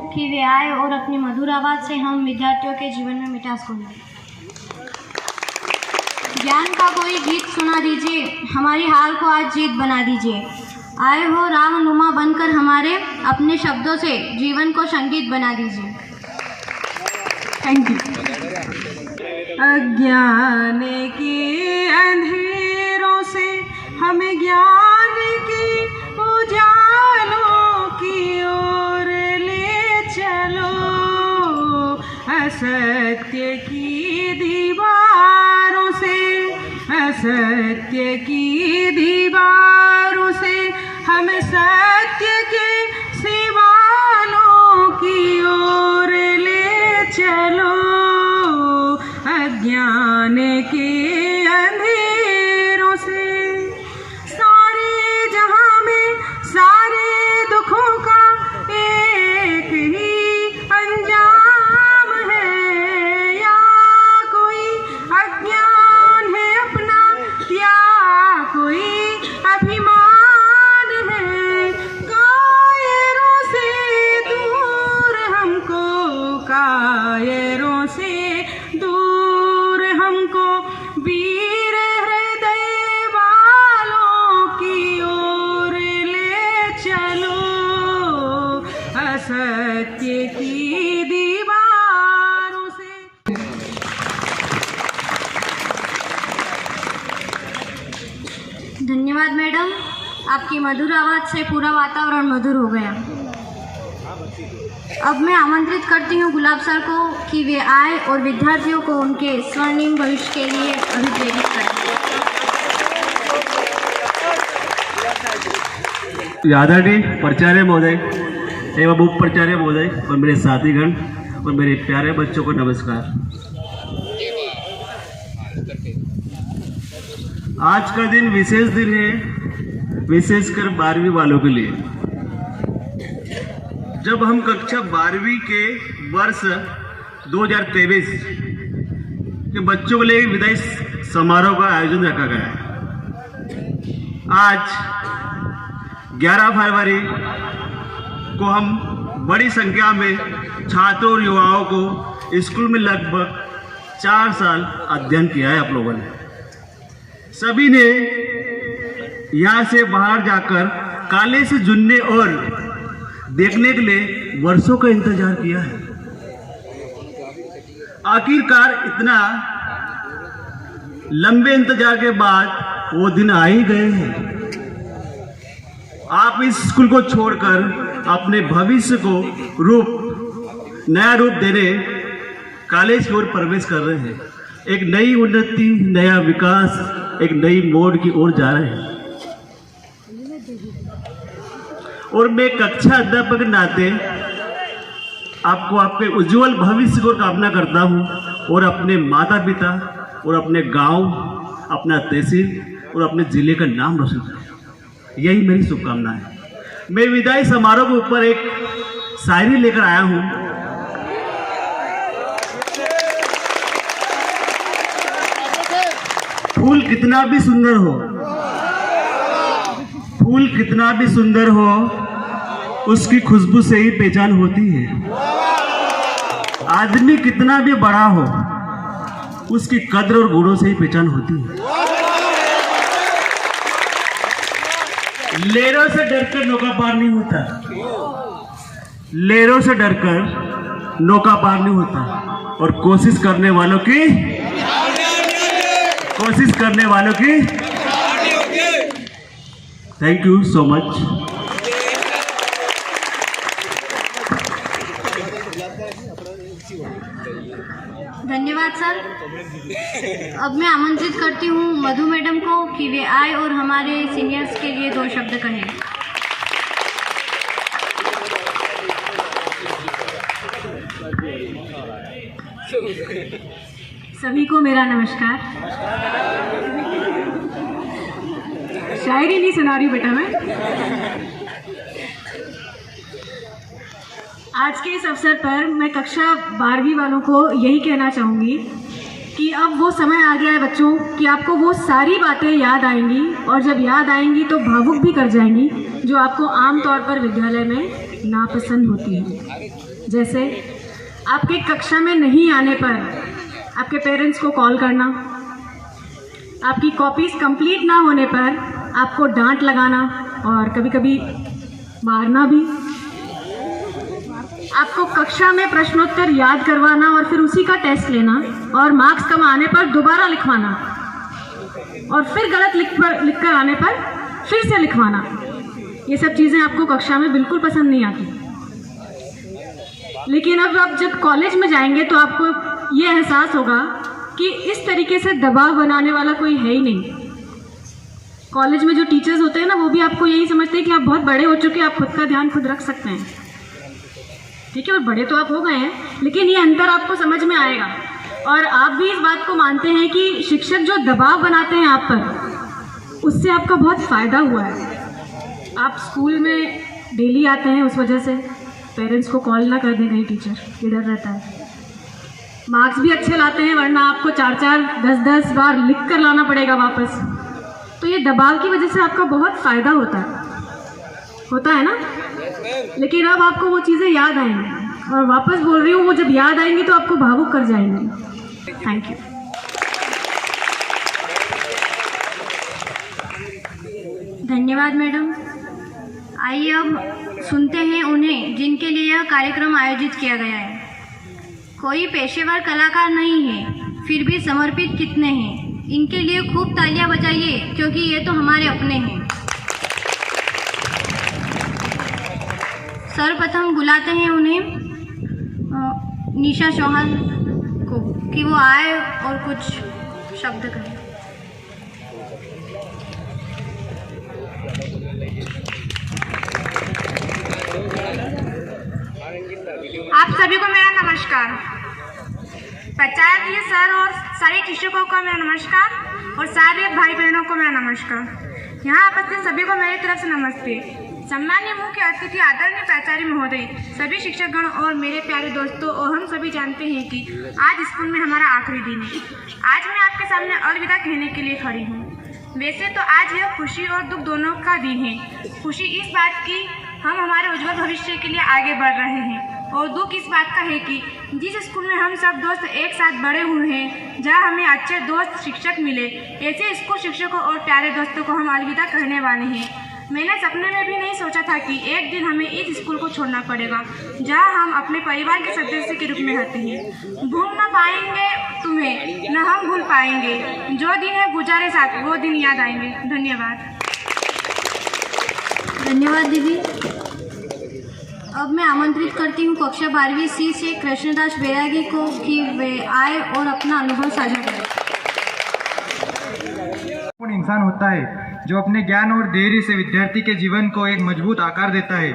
कि वे आए और अपनी मधुर आवाज़ से हम विद्यार्थियों के जीवन में मिठास को लाए। ज्ञान का कोई गीत सुना दीजिए, हमारी हार को आज जीत बना दीजिए। आए हो राम नुमा बनकर हमारे, अपने शब्दों से जीवन को संगीत बना दीजिए। Thank you. अज्ञान के अंधेरों से हमें ज्ञान के उजालों की ओर ले चलो, असत्य की दीवारों से, असत्य की दीवारों से हमें सत्य के सिवालों की ओर ले चलो। अज्ञान के अंधेरों से सारे जहां में सारे दुखों का एक ही अंजाम है, या कोई अज्ञान है अपना, या कोई अभिमान है। कायरों से दूर हमको, कायरों से दूर हमको वीर हृदय वालों की ओर ले चलो, असत्य की दीवारों से। धन्यवाद मैडम, आपकी मधुर आवाज़ से पूरा वातावरण मधुर हो गया। अब मैं आमंत्रित करती हूँ गुलाब सर को कि वे आए और विद्यार्थियों को उनके स्वर्णिम भविष्य के लिए अभिप्रेरित करें। आदरणीय प्राचार्य महोदय एवं उप प्राचार्य महोदय और मेरे साथीगण और मेरे प्यारे बच्चों को नमस्कार। आज का दिन विशेष दिन है, विशेषकर 12वीं वालों के लिए। जब हम कक्षा 12वीं के वर्ष 2023 के बच्चों के लिए विदाई समारोह का आयोजन रखा गया है। आज 11 फरवरी को हम बड़ी संख्या में छात्रों और युवाओं को स्कूल में लगभग 4 साल अध्ययन किया है। आप लोगों ने सभी ने यहाँ से बाहर जाकर कॉलेज से जुड़ने और देखने के लिए वर्षों का इंतजार किया है। आखिरकार इतना लंबे इंतजार के बाद वो दिन आ ही गए हैं। आप इस स्कूल को छोड़कर अपने भविष्य को नया रूप देने कॉलेज की ओर प्रवेश कर रहे हैं। एक नई उन्नति, नया विकास, एक नई मोड़ की ओर जा रहे हैं। और मैं कक्षा अध्यापक के नाते आपको आपके उज्जवल भविष्य को कामना करता हूं और अपने माता पिता और अपने गांव, अपना तहसील और अपने जिले का नाम रोशन करें, यही मेरी शुभकामना है। मैं विदाई समारोह के ऊपर एक शायरी लेकर आया हूं। फूल कितना भी सुंदर हो, फूल कितना भी सुंदर हो, उसकी खुशबू से ही पहचान होती है। आदमी कितना भी बड़ा हो, उसकी कद्र और गुणों से ही पहचान होती है। लहरों से डरकर नौका पार नहीं होता, लहरों से डरकर नौका पार नहीं होता, और कोशिश करने वालों की थैंक यू सो मच। धन्यवाद सर। अब मैं आमंत्रित करती हूँ मधु मैडम को कि वे आए और हमारे सीनियर्स के लिए 2 शब्द कहें। सभी को मेरा नमस्कार। शायरी नहीं सुना रही बेटा मैं। आज के इस अवसर पर मैं कक्षा 12वीं वालों को यही कहना चाहूँगी कि अब वो समय आ गया है बच्चों कि आपको वो सारी बातें याद आएंगी, और जब याद आएंगी तो भावुक भी कर जाएंगी, जो आपको आम तौर पर विद्यालय में नापसंद होती है। जैसे आपके कक्षा में नहीं आने पर आपके पेरेंट्स को कॉल करना, आपकी कॉपीज़ कंप्लीट ना होने पर आपको डांट लगाना और कभी कभी मारना भी, आपको कक्षा में प्रश्नोत्तर याद करवाना और फिर उसी का टेस्ट लेना और मार्क्स कम आने पर दोबारा लिखवाना और फिर गलत लिख कर आने पर फिर से लिखवाना। ये सब चीज़ें आपको कक्षा में बिल्कुल पसंद नहीं आती। लेकिन अब आप जब कॉलेज में जाएंगे तो आपको ये एहसास होगा कि इस तरीके से दबाव बनाने वाला कोई है ही नहीं। कॉलेज में जो टीचर्स होते हैं ना, वो भी आपको यही समझते हैं कि आप बहुत बड़े हो चुके हैं, आप खुद का ध्यान खुद रख सकते हैं। ठीक है, और बड़े तो आप हो गए हैं, लेकिन ये अंतर आपको समझ में आएगा और आप भी इस बात को मानते हैं कि शिक्षक जो दबाव बनाते हैं आप पर, उससे आपका बहुत फ़ायदा हुआ है। आप स्कूल में डेली आते हैं, उस वजह से पेरेंट्स को कॉल ना कर दें कहीं टीचर, ये डर रहता है। मार्क्स भी अच्छे लाते हैं, वरना आपको 4-4, 10-10 बार लिख कर लाना पड़ेगा वापस। तो ये दबाव की वजह से आपका बहुत फ़ायदा होता है ना। लेकिन अब आपको वो चीज़ें याद आएंगी और वापस बोल रही हूँ, वो जब याद आएंगी तो आपको भावुक कर जाएंगी। Thank you. धन्यवाद मैडम। आइए अब सुनते हैं उन्हें जिनके लिए यह कार्यक्रम आयोजित किया गया है। कोई पेशेवर कलाकार नहीं है, फिर भी समर्पित कितने हैं। इनके लिए खूब तालियां बजाइए, क्योंकि ये तो हमारे अपने हैं। सर्वप्रथम बुलाते हैं उन्हें निशा चौहान को कि वो आए और कुछ शब्द करें। आप सभी को मेरा नमस्कार। प्राचार्य सर और सारे शिक्षकों को मेरा नमस्कार और सारे भाई बहनों को मेरा नमस्कार। यहाँ उपस्थित सभी को मेरी तरफ से नमस्ते। सम्मानीय मुख्य अतिथि आदरणीय प्राचार्य महोदय, सभी शिक्षकगण और मेरे प्यारे दोस्तों, और हम सभी जानते हैं कि आज स्कूल में हमारा आखिरी दिन है। आज मैं आपके सामने अलविदा कहने के लिए खड़ी हूँ। वैसे तो आज यह खुशी और दुख दोनों का दिन है। खुशी इस बात की हम हमारे उज्जवल भविष्य के लिए आगे बढ़ रहे हैं, और दुख इस बात का है कि जिस स्कूल में हम सब दोस्त एक साथ बड़े हुए हैं, जहाँ हमें अच्छे दोस्त शिक्षक मिले, ऐसे स्कूल शिक्षकों और प्यारे दोस्तों को हम अलविदा कहने वाले हैं। मैंने सपने में भी नहीं सोचा था कि एक दिन हमें इस स्कूल को छोड़ना पड़ेगा, जहाँ हम अपने परिवार के सदस्य के रूप में रहते हैं। भूल ना पाएंगे तुम्हें, न हम भूल पाएंगे। जो दिन है गुजारे साथ, वो दिन याद आएंगे। धन्यवाद। धन्यवाद दीदी। अब मैं आमंत्रित करती हूँ कक्षा 12वीं C से कृष्णदास बैरागी को कि वे आए और अपना अनुभव साझा करें। इंसान होता है जो अपने ज्ञान और धैर्य से विद्यार्थी के जीवन को एक मजबूत आकार देता है।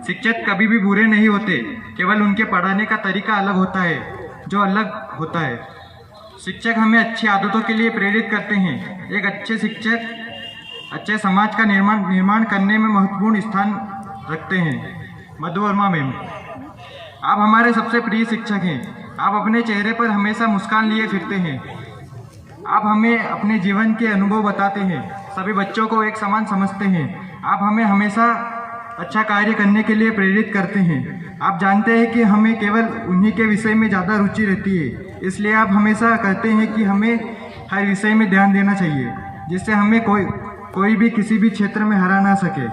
शिक्षक कभी भी बुरे नहीं होते, केवल उनके पढ़ाने का तरीका अलग होता है जो अलग होता है। शिक्षक हमें अच्छी आदतों के लिए प्रेरित करते हैं। एक अच्छे शिक्षक अच्छे समाज का निर्माण करने में महत्वपूर्ण स्थान रखते हैं। मधु वर्मा मैम, आप हमारे सबसे प्रिय शिक्षक हैं। आप अपने चेहरे पर हमेशा मुस्कान लिए फिरते हैं। आप हमें अपने जीवन के अनुभव बताते हैं, सभी बच्चों को एक समान समझते हैं। आप हमें हमेशा अच्छा कार्य करने के लिए प्रेरित करते हैं। आप जानते हैं कि हमें केवल उन्हीं के विषय में ज़्यादा रुचि रहती है, इसलिए आप हमेशा कहते हैं कि हमें हर विषय में ध्यान देना चाहिए, जिससे हमें कोई भी किसी भी क्षेत्र में हरा ना सके।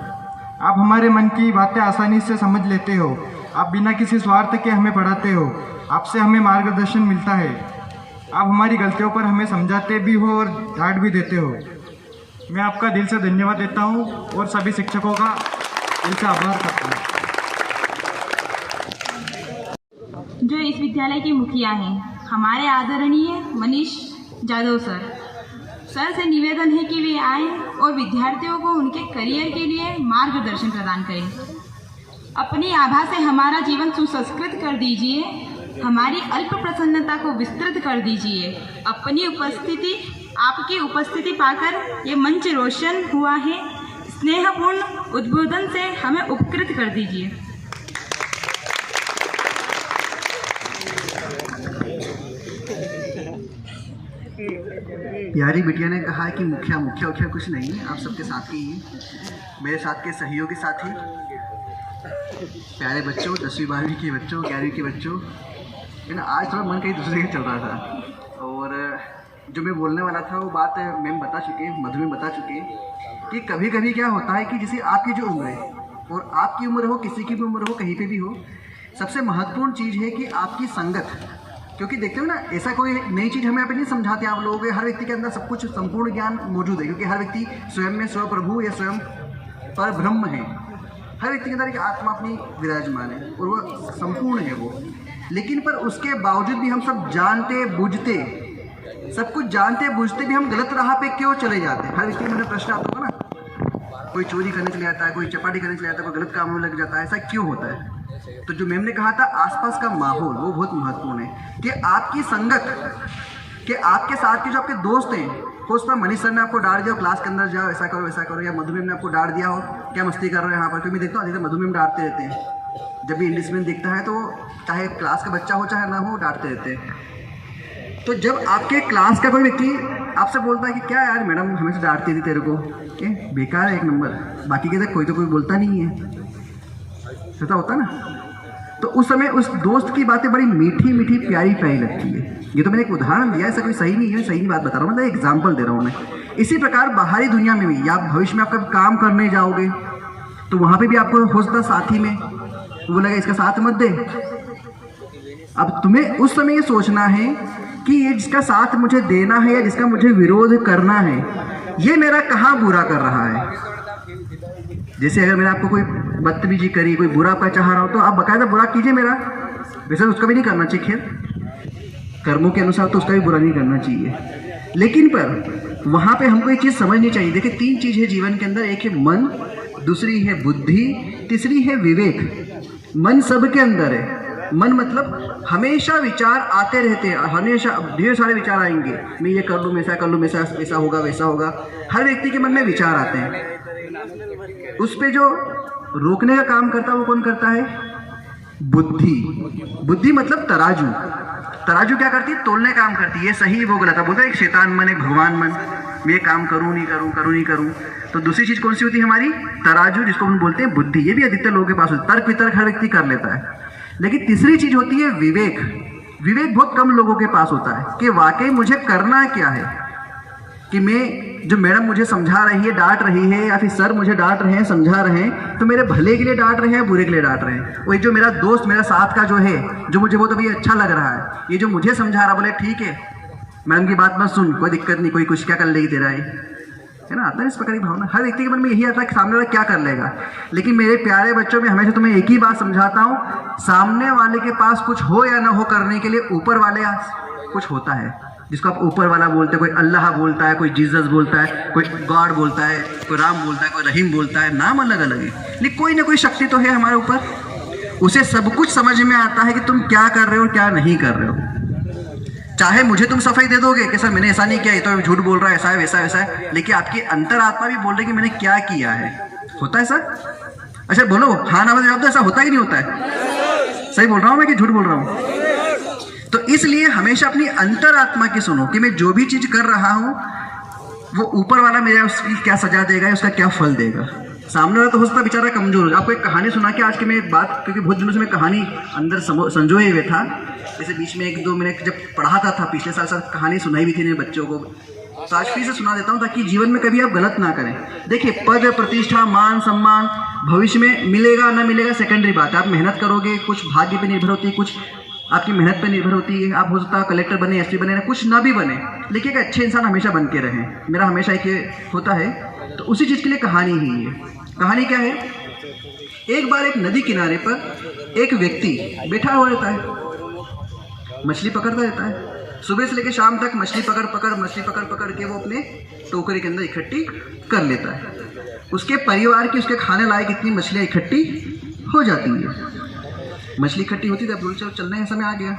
आप हमारे मन की बातें आसानी से समझ लेते हो। आप बिना किसी स्वार्थ के हमें पढ़ाते हो। आपसे हमें मार्गदर्शन मिलता है। आप हमारी गलतियों पर हमें समझाते भी हो और डांट भी देते हो। मैं आपका दिल से धन्यवाद देता हूँ और सभी शिक्षकों का दिल से आभार करता हूँ। जो इस विद्यालय के मुखिया हैं, हमारे आदरणीय मनीष जादव सर से निवेदन है कि वे आएं और विद्यार्थियों को उनके करियर के लिए मार्गदर्शन प्रदान करें। अपनी आभा से हमारा जीवन सुसंस्कृत कर दीजिए। हमारी अल्प प्रसन्नता को विस्तृत कर दीजिए। आपकी उपस्थिति पाकर ये मंच रोशन हुआ है। स्नेहपूर्ण उद्बोधन से हमें उपकृत कर दीजिए। प्यारी बिटिया ने कहा है कि मुखिया कुछ नहीं है, आप सबके साथ ही हैं, मेरे साथ के सहयोगी साथी प्यारे बच्चों, 10वीं 12वीं के बच्चों, 11वीं के बच्चों, है ना, आज थोड़ा मन कहीं दूसरे का चल रहा था। और जो मैं बोलने वाला था वो बात मैम बता चुके, मधु में बता चुके कि कभी कभी क्या होता है कि जैसे आपकी जो उम्र है और आपकी उम्र हो, किसी की भी उम्र हो, कहीं पे भी हो, सबसे महत्वपूर्ण चीज़ है कि आपकी संगत। क्योंकि देखते हो ना, ऐसा कोई नई चीज़ हमें यहाँ पे नहीं समझाते आप लोगों के, हर व्यक्ति के अंदर सब कुछ संपूर्ण ज्ञान मौजूद है, क्योंकि हर व्यक्ति स्वयं में स्वयं प्रभु या स्वयं पर ब्रह्म है। हर व्यक्ति के अंदर एक आत्मा अपनी विराजमान है और वह संपूर्ण है वो। लेकिन पर उसके बावजूद भी हम सब जानते बूझते, सब कुछ जानते बूझते भी हम गलत राह पे क्यों चले जाते हैं? हर व्यक्ति में प्रश्न आता होगा ना, कोई चोरी करने चले जाता है, कोई चपाटी करने चले जाता है, कोई गलत काम में लग जाता है, ऐसा क्यों होता है? तो जो मैम ने कहा था आसपास का माहौल, वो बहुत महत्वपूर्ण है कि आपकी संगत, कि आपके साथ के जो आपके दोस्त हैं, हो उस पर मनीष सर ने आपको डांट दिया हो क्लास के अंदर जाओ, ऐसा करो वैसा करो, या मधु मैम ने आपको डांट दिया हो क्या मस्ती कर रहे हो यहाँ पर, क्योंकि मैं देखता हूँ जैसे मधु मैम डांटते रहते हैं, जब भी इंग्लिश में दिखता है तो चाहे क्लास का बच्चा हो चाहे ना हो, डांटते रहते हैं। तो जब आपके क्लास का कोई व्यक्ति आपसे बोलता है कि क्या यार मैडम हमेशा डांटती थी तेरे को, बेकार है एक नंबर, बाकी के कोई तो कोई बोलता नहीं है, ऐसा होता ना, तो उस समय उस दोस्त की बातें बड़ी मीठी मीठी प्यारी प्यारी लगती है। ये तो मैंने एक उदाहरण दिया, ऐसा कोई सही नहीं है, सही नहीं बात बता रहा हूँ, मतलब एग्जाम्पल दे रहा हूँ मैं। इसी प्रकार बाहरी दुनिया में भी, या भविष्य में आप कभी काम करने जाओगे तो वहाँ पे भी आपको हो सकता साथी में वो लगा इसका साथ मत दे। अब तुम्हें उस समय ये सोचना है कि ये जिसका साथ मुझे देना है या जिसका मुझे विरोध करना है, ये मेरा कहाँ बुरा कर रहा है। जैसे अगर मैंने आपको कोई बदतमीजी करी, कोई बुरा आपका चाह रहा हो, तो आप बाकायदा बुरा कीजिए मेरा, वैसे उसका भी नहीं करना चाहिए, खैर कर्मों के अनुसार तो उसका भी बुरा नहीं करना चाहिए। लेकिन पर वहाँ पे हमको एक चीज़ समझनी चाहिए। देखिए 3 चीज़ है जीवन के अंदर, एक है मन, दूसरी है बुद्धि, तीसरी है विवेक। मन सबके अंदर है। मन मतलब हमेशा विचार आते रहते हैं, हमेशा ढेर सारे विचार आएंगे, मैं ये कर लूँ, मैं ऐसा कर लूँ, ऐसा होगा वैसा होगा, हर व्यक्ति के मन में विचार आते हैं। उस पे जो रोकने का काम करता है वो कौन करता है? बुद्धि। बुद्धि मतलब तराजू। तराजू क्या करती है? तोलने काम करती है, ये सही वो गलत है। बोलते हैं एक शैतान मन, एक भगवान मन, मैं ये काम करूँ नहीं करूँ, करूँ नहीं करूँ। तो दूसरी चीज़ कौन सी होती है हमारी? तराजू, जिसको हम बोलते हैं बुद्धि। ये भी अधिकतर लोगों के पास होती है, तर्क वितर्क हर व्यक्ति कर लेता है। लेकिन तीसरी चीज़ होती है विवेक। विवेक बहुत कम लोगों के पास होता है कि वाकई मुझे करना क्या है, कि मैं जो मैडम मुझे समझा रही है, डांट रही है, या फिर सर मुझे डांट रहे हैं, समझा रहे हैं, तो मेरे भले के लिए डांट रहे हैं, बुरे के लिए डांट रहे हैं। और जो मेरा दोस्त मेरा साथ का जो है, जो मुझे बहुत अभी अच्छा लग रहा है, ये जो मुझे समझा रहा, बोले ठीक है मैडम की बात मत सुन, कोई दिक्कत नहीं, कोई कुछ क्या कर लेगी तेरा, है ना, आता है इस प्रकार की भावना। हर व्यक्ति के मन में यही आता है कि सामने वाला क्या कर लेगा। लेकिन मेरे प्यारे बच्चों में हमेशा तुम्हें एक ही बात समझाता हूँ, सामने वाले के पास कुछ हो या ना हो करने के लिए ऊपर वाले कुछ होता है, जिसको आप ऊपर वाला बोलते हैं। कोई अल्लाह बोलता है, कोई जीसस बोलता है, कोई गॉड बोलता है, कोई राम बोलता है, कोई रहीम बोलता है, नाम अलग अलग है, लेकिन कोई ना कोई शक्ति तो है हमारे ऊपर। उसे सब कुछ समझ में आता है कि तुम क्या कर रहे हो और क्या नहीं कर रहे हो। चाहे मुझे तुम सफाई दे दोगे कि सर मैंने ऐसा नहीं किया, ये तो झूठ बोल रहा है, ऐसा है वैसा वैसा है, लेकिन आपकी अंतरात्मा भी बोल रही है कि मैंने क्या किया है। होता है सर? अच्छा बोलो, हाँ ना जवाब दो, ऐसा होता ही नहीं होता है? सही बोल रहा हूँ मैं कि झूठ बोल रहा हूँ? तो इसलिए हमेशा अपनी अंतरात्मा की सुनो कि मैं जो भी चीज कर रहा हूं वो ऊपर वाला मेरा उसकी क्या सजा देगा, उसका क्या फल देगा। सामने वाला तो हो सकता बेचारा कमजोर। आपको एक कहानी सुना के आज की मैं एक बात, क्योंकि बहुत दिनों से मैं कहानी अंदर संजोए हुए था, जैसे बीच में 1-2 मैंने जब पढ़ाता था पिछले साल कहानी सुनाई भी थी मेरे बच्चों को, तो आज फिर से सुना देता हूँ ताकि जीवन में कभी आप गलत ना करें। देखिए पद प्रतिष्ठा मान सम्मान भविष्य में मिलेगा ना मिलेगा सेकेंडरी बात है। आप मेहनत करोगे, कुछ भाग्य पे निर्भर होती है, कुछ आपकी मेहनत पे निर्भर होती है। आप हो सकता है कलेक्टर बने, एसपी बने, कुछ ना भी बने, लेकिन एक अच्छे इंसान हमेशा बन के रहें, मेरा हमेशा एक होता है। तो उसी चीज़ के लिए कहानी ही है। कहानी क्या है? एक बार एक नदी किनारे पर एक व्यक्ति बैठा हुआ रहता है, मछली पकड़ता रहता है। सुबह से लेकर शाम तक मछली पकड़ के वो अपने टोकरी के अंदर इकट्ठी कर लेता है। उसके परिवार की, उसके खाने लायक इतनी मछलियाँ इकट्ठी हो जाती है। मछली इकट्ठी होती थी, अब चलो चलने का समय आ गया।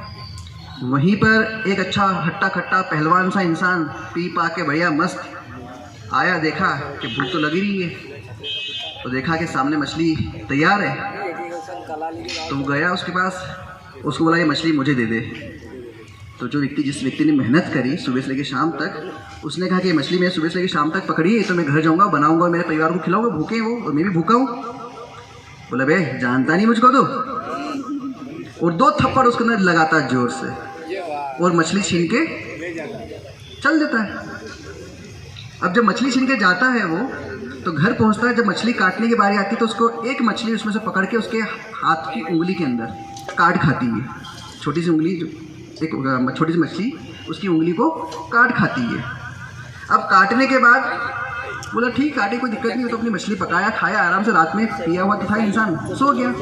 वहीं पर एक अच्छा हट्टा खट्टा पहलवान सा इंसान पी पा के बढ़िया मस्त आया, देखा कि भूख तो लगी रही है, तो देखा कि सामने मछली तैयार है, तो वो गया उसके पास, उसको बोला ये मछली मुझे दे दे। तो जो व्यक्ति, जिस व्यक्ति ने मेहनत करी सुबह से लेकर शाम तक, उसने कहा कि ये मछली मैं सुबह से लेकर शाम तक पकड़ी है, तो मैं घर जाऊँगा, बनाऊँगा, मेरे परिवार को खिलाऊँगा, भूखे हैं वो और मैं भी भूखा हूँ। बोला बे जानता नहीं मुझको तो, और 2 थप्पड़ उसके अंदर लगाता है जोर से और मछली छीन के चल देता है। अब जब मछली छीन के जाता है वो, तो घर पहुंचता है, जब मछली काटने की बारी आती है तो उसको एक मछली उसमें से पकड़ के उसके हाथ की उंगली के अंदर काट खाती है। छोटी सी उंगली, एक छोटी सी मछली उसकी उंगली को काट खाती है। अब काटने के बाद बोला ठीक काटे, कोई दिक्कत नहीं, तो अपनी मछली पकाया, खाया आराम से, रात में पिया हुआ तो था इंसान, सो गया।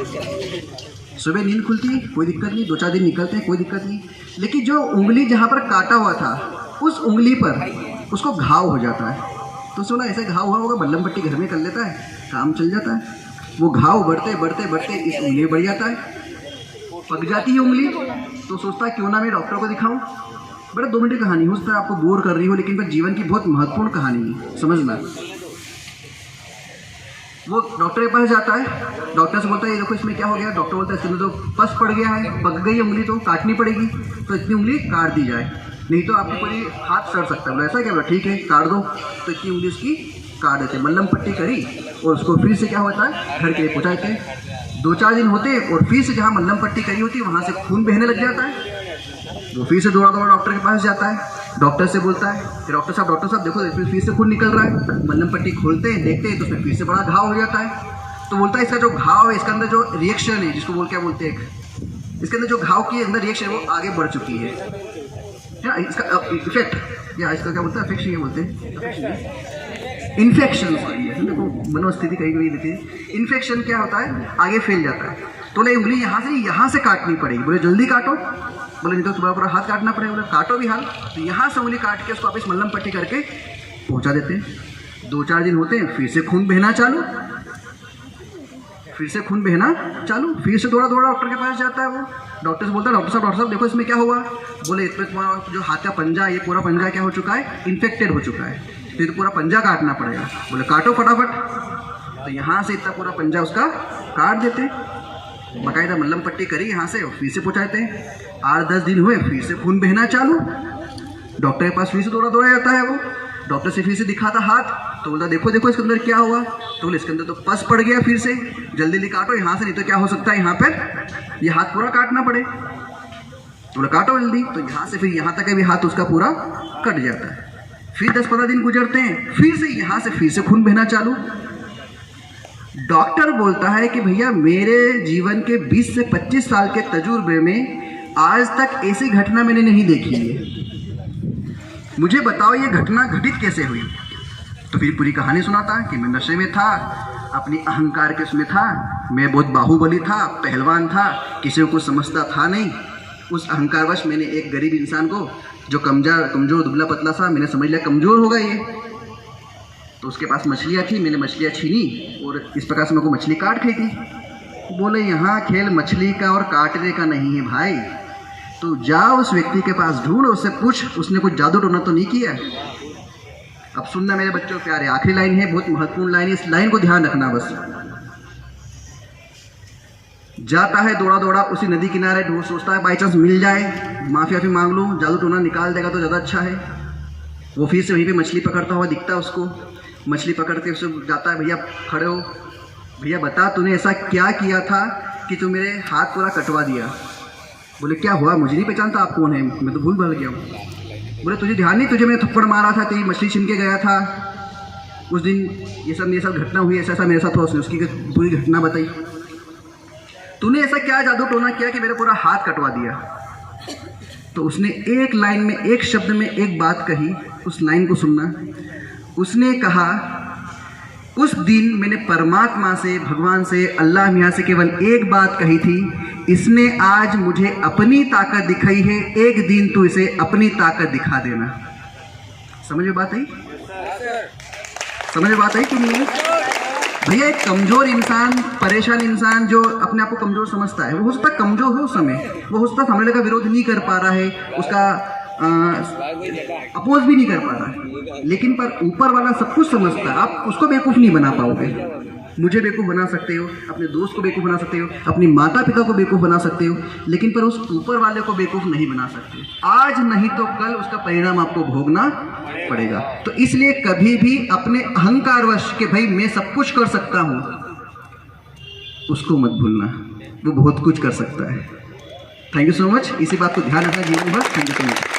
सुबह नींद खुलती, कोई दिक्कत नहीं, 2-4 दिन निकलते हैं, कोई दिक्कत नहीं। लेकिन जो उंगली जहाँ पर काटा हुआ था उस उंगली पर उसको घाव हो जाता है। तो सुना ऐसे घाव हुआ होगा, मल्लम पट्टी घर में कर लेता है, काम चल जाता है। वो घाव बढ़ते बढ़ते बढ़ते इस उंगली में बढ़ जाता है, पक जाती है उंगली। तो सोचता है क्यों ना मैं डॉक्टर को दिखाऊं। बड़ा 2 मिनट की कहानी हो सकता है आपको बोर कर रही हो, लेकिन फिर जीवन की बहुत महत्वपूर्ण कहानी है, समझना। वो डॉक्टर के पास जाता है, डॉक्टर से बोलता है ये देखो इसमें क्या हो गया। डॉक्टर बोलता है इसमें तो पस पड़ गया है, पक गई उंगली, तो काटनी पड़ेगी, तो इतनी उंगली काट दी जाए, नहीं तो आपकी पूरी हाथ सड़ सकता है। बोला ऐसा क्या? बोला ठीक है काट दो। तो इतनी उंगली उसकी काट देते, मल्लम पट्टी करी और उसको फिर से क्या होता है घर के लिए पहुँचाते। 2-4 दिन होते और फिर से जहाँ मल्लम पट्टी करी होती वहाँ से खून बहने लग जाता है। वो फिर से दौड़ा डॉक्टर के पास जाता है, डॉक्टर से बोलता है कि डॉक्टर साहब देखो इसमें फिर से खून निकल रहा है। मल्लम पट्टी खोलते हैं, देखते हैं तो उसमें फिर से बड़ा घाव हो जाता है। तो बोलता है इसका जो घाव है, इसके अंदर जो रिएक्शन है, जिसको क्या बोलते हैं, इसके अंदर जो घाव की अंदर रिएक्शन है वो आगे बढ़ चुकी है ना, इसका इफेक्ट, या इसका क्या बोलते हैं, अफेक्शन, ये बोलते हैं इन्फेक्शन। देखो मनोस्थिति कहीं कहीं देखिए, इन्फेक्शन क्या होता है, आगे फैल जाता है। तो बोले उंगली यहाँ से काटनी पड़ेगी। बोले जल्दी काटो। बोले नहीं तो तुम्हारा पूरा हाथ काटना पड़ेगा। बोले काटो भी हाथ। तो यहाँ से उंगली काट के उसको वापस मल्लम पट्टी करके पहुँचा देते हैं। 2-4 दिन होते हैं, फिर से खून बहना चालू, फिर से खून बहना चालू, फिर से दौड़ा डॉक्टर के पास जाता है। वो डॉक्टर से बोलता है डॉक्टर साहब देखो इसमें क्या हुआ। बोले इसमें तुम्हारा जो हाथ का पंजा, ये पूरा पंजा क्या हो चुका है, इन्फेक्टेड हो चुका है, फिर तो पूरा पंजा काटना पड़ेगा। बोले काटो फटाफट। तो यहाँ से इतना पूरा पंजा उसका काट देते, बाकायदा मल्लम पट्टी करी यहाँ से, फिर से पहुँचाते। 8-10 दिन हुए, फिर से खून बहना चालू, डॉक्टर के पास फिर से दौड़ा जाता है। वो डॉक्टर से फिर से दिखाता हाथ, तो बोलता देखो इसके अंदर क्या हुआ। तो बोले इसके अंदर तो पस पड़ गया, फिर से जल्दी काटो यहाँ से, नहीं तो क्या हो सकता है यहाँ पर ये हाथ पूरा काटना पड़े। तो बोले काटो जल्दी। तो यहाँ से फिर यहाँ तक भी हाथ उसका पूरा कट जाता है। फिर 10-15 दिन गुजरते हैं, फिर से यहाँ से फिर से खून बहना चालू। डॉक्टर बोलता है कि भैया मेरे जीवन के 20 से 25 साल के तजुर्बे में आज तक ऐसी घटना मैंने नहीं देखी है, मुझे बताओ ये घटना घटित कैसे हुई। तो फिर पूरी कहानी सुनाता है कि मैं नशे में था, अपनी अहंकार के उसमें था, मैं बहुत बाहुबली था, पहलवान था, किसी को समझता था नहीं। उस अहंकारवश मैंने एक गरीब इंसान को जो कमजोर दुबला पतला सा, मैंने समझ लिया कमजोर होगा ये, तो उसके पास मछलियाँ थी, मैंने मछलियाँ छीनी और इस प्रकार से मेरे को मछली काट खाई थी। बोले यहाँ खेल मछली का और काटने का नहीं है भाई, तो जाओ उस व्यक्ति के पास, ढूंढ, उससे पूछ उसने कुछ जादू टोना तो नहीं किया। अब सुनना मेरे बच्चों प्यारे, आखिरी लाइन है, बहुत महत्वपूर्ण लाइन है, इस लाइन को ध्यान रखना बस। जाता है दौड़ा उसी नदी किनारे, ढूंढ सोचता है बाई चांस मिल जाए, माफी मांग लूँ, जादू टोना निकाल देगा तो ज़्यादा अच्छा है। वो फिर से वहीं पे मछली पकड़ता हुआ दिखता है उसको, मछली पकड़ के उससे जाता है, भैया खड़े हो, भैया बता तूने ऐसा क्या किया था कि तू मेरे हाथ पूरा कटवा दिया। बोले क्या हुआ, मुझे नहीं पहचानता आप कौन है, मैं तो भूल भूल गया हूँ। बोले तुझे ध्यान नहीं, तुझे मैंने थप्पड़ मारा था, तेरी मछली छीन के गया था उस दिन, ये सब मेरे साथ घटना हुई, ऐसा मेरे साथ हुआ। उसने उसकी पूरी घटना बताई। तूने ऐसा क्या जादू टोना किया कि मेरा पूरा हाथ कटवा दिया। तो उसने एक लाइन में, एक शब्द में एक बात कही, उस लाइन को सुनना। उसने कहा उस दिन मैंने परमात्मा से, भगवान से, अल्लाह मियाँ से केवल एक बात कही थी, इसने आज मुझे अपनी ताकत दिखाई है, एक दिन तू इसे अपनी ताकत दिखा देना। समझ में बात आई? समझ में बात आई कि नहीं? भैया एक कमजोर इंसान, परेशान इंसान जो अपने आप को कमजोर समझता है, वो हो सकता है कमजोर हो उस समय, वो हो सकता है सामने का विरोध नहीं कर पा रहा है, उसका अपोज भी नहीं कर पा रहा है, लेकिन पर ऊपर वाला सब कुछ समझता है। आप उसको बेवकूफ़ नहीं बना पाओगे। मुझे बेवकूफ़ बना सकते हो, अपने दोस्त को बेवकूफ़ बना सकते हो, अपनी माता पिता को बेवकूफ़ बना सकते हो, लेकिन पर उस ऊपर वाले को बेवकूफ़ नहीं बना सकते। आज नहीं तो कल उसका परिणाम आपको भोगना पड़ेगा। तो इसलिए कभी भी अपने अहंकारवश के भाई मैं सब कुछ कर सकता हूँ, उसको मत भूलना, वो बहुत कुछ कर सकता है। Thank you so much. इसी बात को ध्यान रखना जीवन भर। Thank you so much.